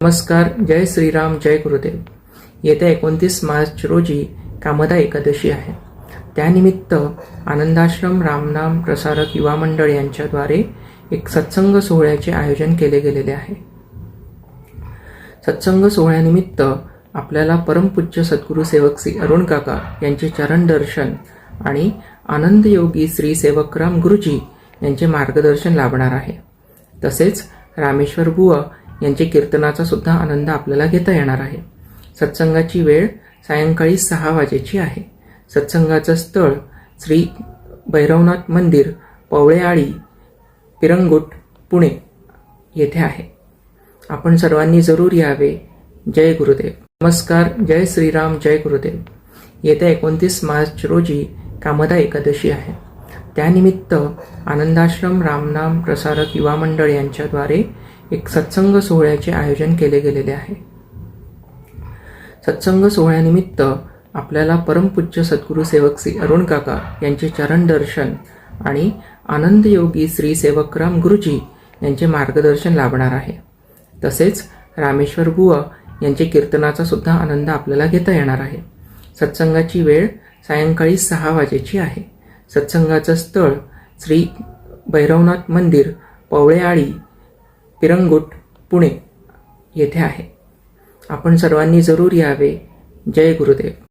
नमस्कार. जय श्रीराम, जय गुरुदेव. येत्या 29 मार्च रोजी कामदा एकादशी आहे. त्यानिमित्त आनंदाश्रम रामनाम प्रसारक युवा मंडळ यांच्याद्वारे एक सत्संग सोहळ्याचे आयोजन केले गेलेले आहे. सत्संग सोहळ्यानिमित्त आपल्याला परमपूज्य सद्गुरू सेवक श्री अरुण काका यांचे चरण दर्शन आणि आनंद योगी श्री सेवकराम गुरुजी यांचे मार्गदर्शन लाभणार आहे. तसेच रामेश्वर बुवा यांचे कीर्तनाचा सुद्धा आनंद आपल्याला घेता येणार आहे. सत्संगाची वेळ सायंकाळी 6 वाजेची आहे. सत्संगाचं स्थळ श्री भैरवनाथ मंदिर, पवळेआळी, पिरंगुट, पुणे येथे आहे. आपण सर्वांनी जरूर यावे. जय गुरुदेव. नमस्कार. जय श्रीराम, जय गुरुदेव. येत्या 29 मार्च रोजी कामदा एकादशी आहे. त्यानिमित्त आनंदाश्रम रामनाम प्रसारक युवा मंडळ यांच्याद्वारे एक सत्संग सोहळ्याचे आयोजन केले गेलेले आहे. सत्संग सोहळ्यानिमित्त आपल्याला परमपूज्य सद्गुरू सेवक श्री अरुण काका यांचे चरण दर्शन आणि आनंद योगी श्री सेवकराम गुरुजी यांचे मार्गदर्शन लाभणार आहे. तसेच रामेश्वर बुवा यांचे कीर्तनाचा सुद्धा आनंद आपल्याला घेता येणार आहे. सत्संगाची वेळ सायंकाळी 6 वाजेची आहे. सत्संगाचं स्थळ श्री भैरवनाथ मंदिर, पवळेआळी, पिरंगुट, पुणे येथे आहे. आपण सर्वांनी जरूर यावे. जय गुरुदेव.